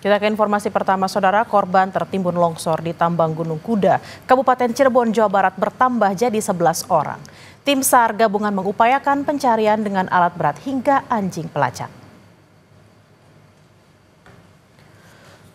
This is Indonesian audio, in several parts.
Kita ke informasi pertama, saudara. Korban tertimbun longsor di Tambang Gunung Kuda, Kabupaten Cirebon, Jawa Barat bertambah jadi 11 orang. Tim SAR gabungan mengupayakan pencarian dengan alat berat hingga anjing pelacak.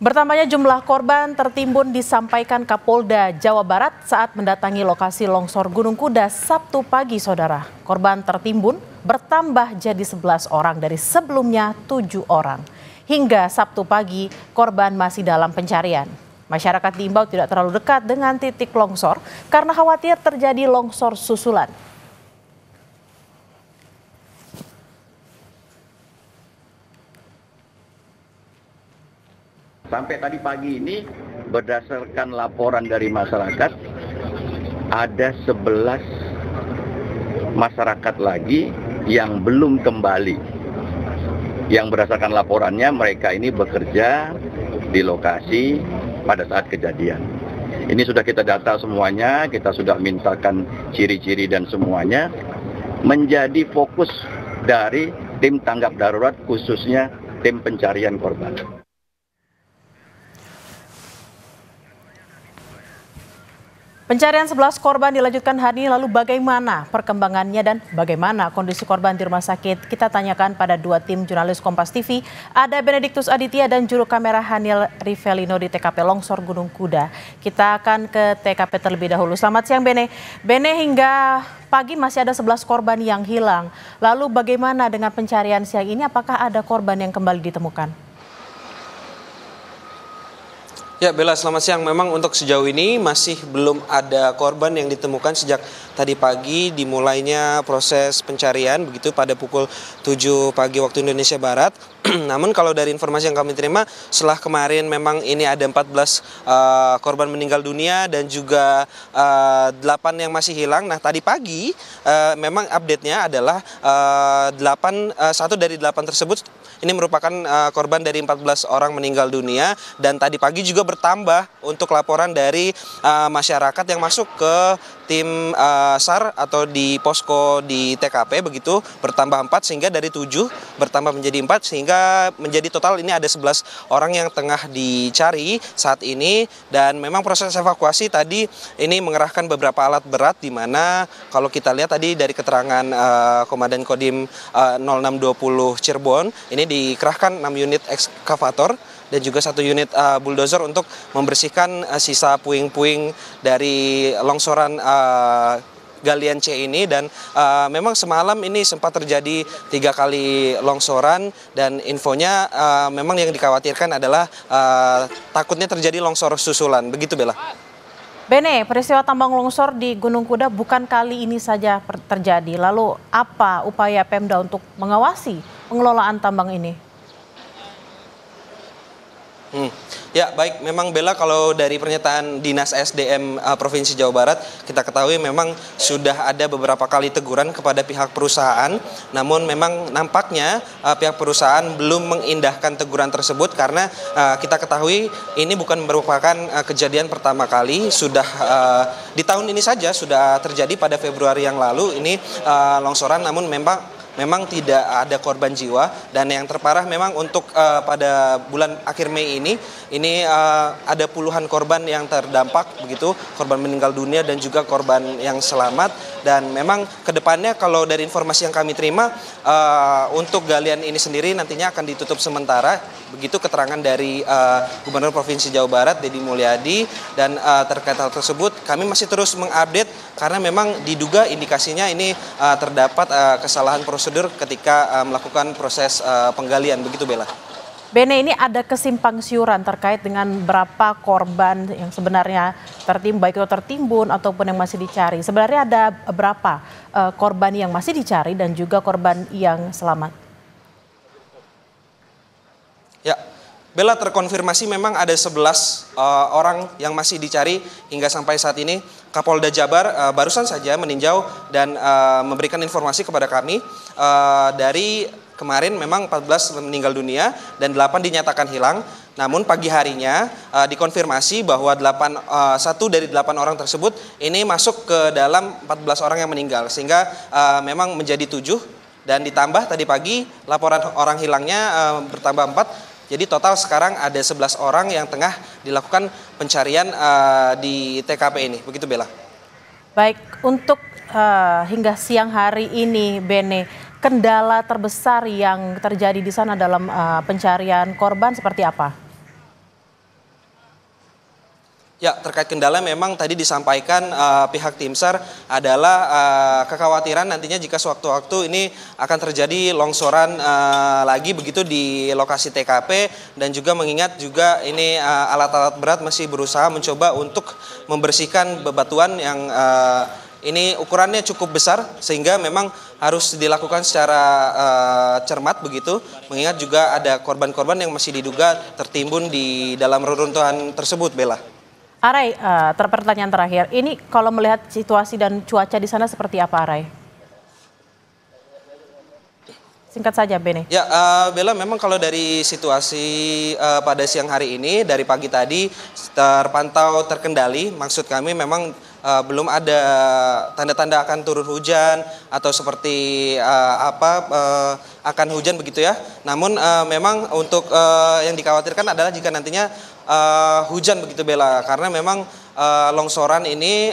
Bertambahnya jumlah korban tertimbun disampaikan Kapolda Jawa Barat saat mendatangi lokasi longsor Gunung Kuda Sabtu pagi, saudara. Korban tertimbun bertambah jadi 11 orang dari sebelumnya 7 orang. Hingga Sabtu pagi, korban masih dalam pencarian. Masyarakat diimbau tidak terlalu dekat dengan titik longsor karena khawatir terjadi longsor susulan. Sampai tadi pagi ini, berdasarkan laporan dari masyarakat, ada 11 masyarakat lagi yang belum kembali. Yang berdasarkan laporannya, mereka ini bekerja di lokasi pada saat kejadian. Ini sudah kita data semuanya, kita sudah mintakan ciri-ciri dan semuanya, menjadi fokus dari tim tanggap darurat, khususnya tim pencarian korban. Pencarian 11 korban dilanjutkan hari ini, lalu bagaimana perkembangannya dan bagaimana kondisi korban di rumah sakit? Kita tanyakan pada dua tim jurnalis Kompas TV, ada Benediktus Aditya dan juru kamera Hanil Rivelino di TKP Longsor Gunung Kuda. Kita akan ke TKP terlebih dahulu. Selamat siang Bene. Bene, hingga pagi masih ada 11 korban yang hilang. Lalu bagaimana dengan pencarian siang ini? Apakah ada korban yang kembali ditemukan? Ya Bella, selamat siang. Memang untuk sejauh ini masih belum ada korban yang ditemukan sejak tadi pagi dimulainya proses pencarian begitu pada pukul 7 pagi waktu Indonesia Barat. Namun kalau dari informasi yang kami terima, setelah kemarin memang ini ada 14 korban meninggal dunia dan juga 8 yang masih hilang. Nah tadi pagi memang update-nya adalah 1 dari 8 tersebut ini merupakan korban dari 14 orang meninggal dunia, dan tadi pagi juga bertambah untuk laporan dari masyarakat yang masuk ke tim SAR atau di posko di TKP begitu, bertambah 4 sehingga dari 7 bertambah menjadi 4 sehingga menjadi total ini ada 11 orang yang tengah dicari saat ini. Dan memang proses evakuasi tadi ini mengerahkan beberapa alat berat, di mana kalau kita lihat tadi dari keterangan Komandan Kodim 0620 Cirebon, ini dikerahkan 6 unit ekskavator dan juga 1 unit bulldozer untuk membersihkan sisa puing-puing dari longsoran galian C ini. Dan memang semalam ini sempat terjadi 3 kali longsoran, dan infonya memang yang dikhawatirkan adalah takutnya terjadi longsor susulan. Begitu Bella. Bene, peristiwa tambang longsor di Gunung Kuda bukan kali ini saja terjadi. Lalu apa upaya Pemda untuk mengawasi pengelolaan tambang ini? Ya baik, memang Bella, kalau dari pernyataan Dinas SDM Provinsi Jawa Barat, kita ketahui memang sudah ada beberapa kali teguran kepada pihak perusahaan. Namun memang nampaknya pihak perusahaan belum mengindahkan teguran tersebut, karena kita ketahui ini bukan merupakan kejadian pertama kali. Sudah di tahun ini saja sudah terjadi pada Februari yang lalu ini longsoran, namun memang tidak ada korban jiwa. Dan yang terparah memang untuk pada bulan akhir Mei ini ada puluhan korban yang terdampak begitu, korban meninggal dunia dan juga korban yang selamat. Dan memang kedepannya kalau dari informasi yang kami terima, untuk galian ini sendiri nantinya akan ditutup sementara, begitu keterangan dari Gubernur Provinsi Jawa Barat Deddy Mulyadi. Dan terkait hal tersebut kami masih terus mengupdate, karena memang diduga indikasinya ini terdapat kesalahan prosedur ketika melakukan proses penggalian, begitu Bella. Bene, ini ada kesimpang siuran terkait dengan berapa korban yang sebenarnya baik itu tertimbun ataupun yang masih dicari. Sebenarnya ada berapa korban yang masih dicari dan juga korban yang selamat? Ya, Bella, terkonfirmasi memang ada 11 orang yang masih dicari hingga sampai saat ini. Kapolda Jabar barusan saja meninjau dan memberikan informasi kepada kami, dari kemarin memang 14 meninggal dunia dan 8 dinyatakan hilang. Namun pagi harinya dikonfirmasi bahwa 1 dari 8 orang tersebut ini masuk ke dalam 14 orang yang meninggal, sehingga memang menjadi 7. Dan ditambah tadi pagi laporan orang hilangnya bertambah 4. Jadi total sekarang ada 11 orang yang tengah dilakukan pencarian di TKP ini. Begitu Bella. Baik, untuk hingga siang hari ini, Bene, kendala terbesar yang terjadi di sana dalam pencarian korban seperti apa? Ya, terkait kendala memang tadi disampaikan pihak tim SAR adalah kekhawatiran nantinya jika sewaktu-waktu ini akan terjadi longsoran lagi begitu di lokasi TKP, dan juga mengingat juga ini alat-alat berat masih berusaha mencoba untuk membersihkan bebatuan yang ini ukurannya cukup besar sehingga memang harus dilakukan secara cermat begitu, mengingat juga ada korban-korban yang masih diduga tertimbun di dalam reruntuhan tersebut, Bella. Arai, pertanyaan terakhir, ini kalau melihat situasi dan cuaca di sana seperti apa, Arai? Singkat saja, Bene. Ya, Bella, memang kalau dari situasi pada siang hari ini, dari pagi tadi terpantau terkendali. Maksud kami memang belum ada tanda-tanda akan turun hujan atau seperti akan hujan begitu ya. Namun memang untuk yang dikhawatirkan adalah jika nantinya hujan begitu Bella, karena memang longsoran ini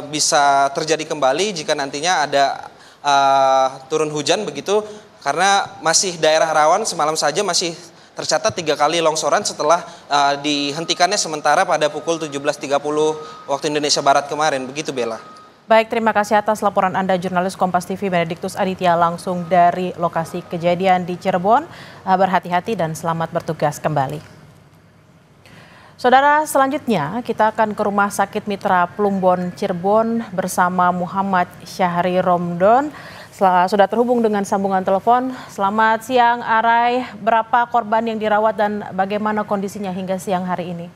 bisa terjadi kembali jika nantinya ada turun hujan begitu, karena masih daerah rawan. Semalam saja masih tercatat 3 kali longsoran setelah dihentikannya sementara pada pukul 17.30 waktu Indonesia Barat kemarin. Begitu Bella. Baik, terima kasih atas laporan Anda, jurnalis Kompas TV Benediktus Aditya langsung dari lokasi kejadian di Cirebon. Berhati-hati dan selamat bertugas kembali. Saudara, selanjutnya kita akan ke Rumah Sakit Mitra Plumbon Cirebon bersama Muhammad Syahri Romdon. Sudah terhubung dengan sambungan telepon. Selamat siang, Arai. Berapa korban yang dirawat dan bagaimana kondisinya hingga siang hari ini?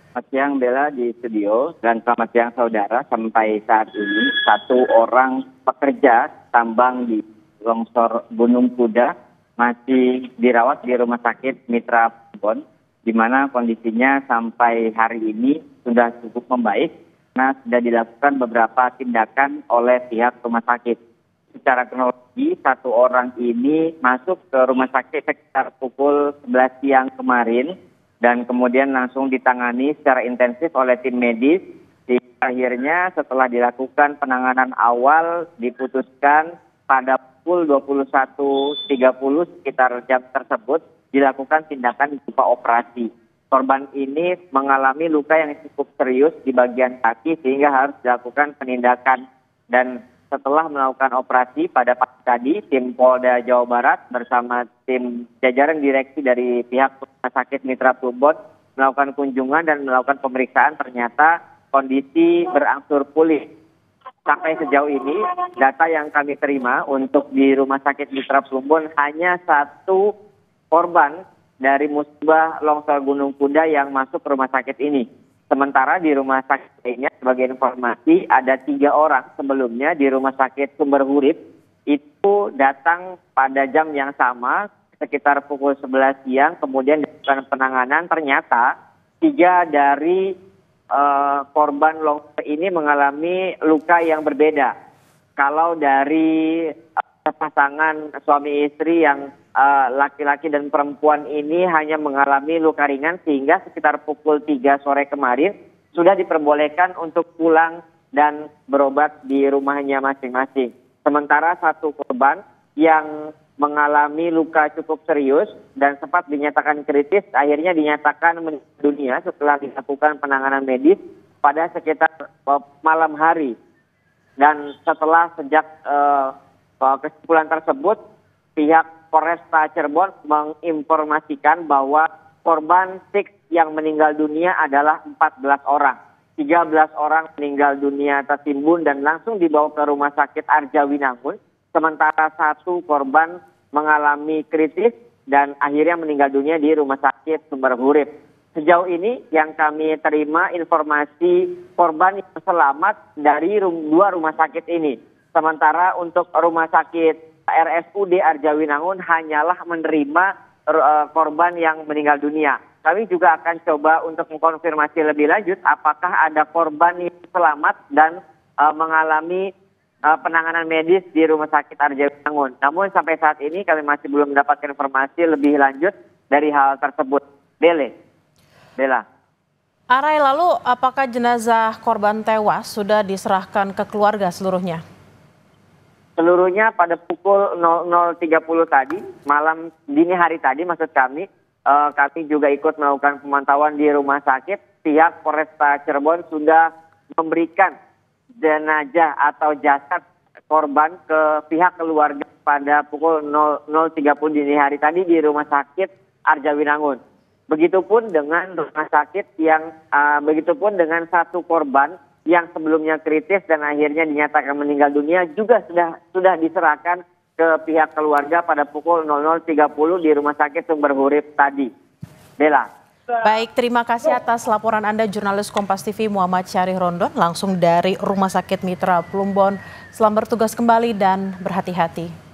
Selamat siang Bella di studio, dan selamat siang saudara. Sampai saat ini 1 orang pekerja tambang di longsor Gunung Kuda masih dirawat di Rumah Sakit Mitra Plumbon, di mana kondisinya sampai hari ini sudah cukup membaik karena sudah dilakukan beberapa tindakan oleh pihak rumah sakit. Secara kronologi, 1 orang ini masuk ke rumah sakit sekitar pukul 11 siang kemarin dan kemudian langsung ditangani secara intensif oleh tim medis. Akhirnya setelah dilakukan penanganan awal diputuskan pada pukul 21.30 sekitar jam tersebut dilakukan tindakan berupa operasi. Korban ini mengalami luka yang cukup serius di bagian kaki sehingga harus dilakukan penindakan, dan setelah melakukan operasi pada pagi tadi, tim Polda Jawa Barat bersama tim jajaran direksi dari pihak Rumah Sakit Mitra Plumbon melakukan kunjungan dan melakukan pemeriksaan. Ternyata kondisi berangsur pulih. Sampai sejauh ini, data yang kami terima untuk di Rumah Sakit Mitra Plumbon hanya 1 korban dari musibah longsor Gunung Kuda yang masuk ke rumah sakit ini. Sementara di rumah sakit lainnya, sebagai informasi, ada 3 orang sebelumnya di Rumah Sakit Sumber Urip itu datang pada jam yang sama sekitar pukul 11 siang, kemudian dilakukan penanganan. Ternyata 3 dari korban longsor ini mengalami luka yang berbeda. Kalau dari pasangan suami istri yang laki-laki dan perempuan ini hanya mengalami luka ringan, sehingga sekitar pukul 3 sore kemarin sudah diperbolehkan untuk pulang dan berobat di rumahnya masing-masing. Sementara 1 korban yang mengalami luka cukup serius dan sempat dinyatakan kritis akhirnya dinyatakan meninggal dunia setelah dilakukan penanganan medis pada sekitar malam hari. Dan setelah sejak kesimpulan tersebut, pihak Polresta Cirebon menginformasikan bahwa korban fix yang meninggal dunia adalah 14 orang. 13 orang meninggal dunia tertimbun dan langsung dibawa ke Rumah Sakit Arjawinangun. Sementara 1 korban mengalami kritis dan akhirnya meninggal dunia di Rumah Sakit Sumber Urip. Sejauh ini yang kami terima informasi korban yang selamat dari 2 rumah sakit ini. Sementara untuk Rumah Sakit RSUD Arjawinangun hanyalah menerima korban yang meninggal dunia. Kami juga akan coba untuk mengkonfirmasi lebih lanjut apakah ada korban yang selamat dan mengalami penanganan medis di Rumah Sakit Arjawinangun. Namun sampai saat ini kami masih belum mendapatkan informasi lebih lanjut dari hal tersebut. Bella. Arai, lalu apakah jenazah korban tewas sudah diserahkan ke keluarga seluruhnya? Seluruhnya pada pukul 00.30 tadi, malam dini hari tadi maksud kami juga ikut melakukan pemantauan di rumah sakit. Pihak Polresta Cirebon sudah memberikan jenazah atau jasad korban ke pihak keluarga pada pukul 00.30 dini hari tadi di rumah sakit Arjawinangun. Begitupun dengan rumah sakit begitupun dengan satu korban yang sebelumnya kritis dan akhirnya dinyatakan meninggal dunia juga sudah diserahkan ke pihak keluarga pada pukul 00.30 di Rumah Sakit Sumber Urip tadi. Bella. Baik, terima kasih atas laporan Anda jurnalis Kompas TV Muhammad Syarih Rondon langsung dari Rumah Sakit Mitra Plumbon. Selamat bertugas kembali dan berhati-hati.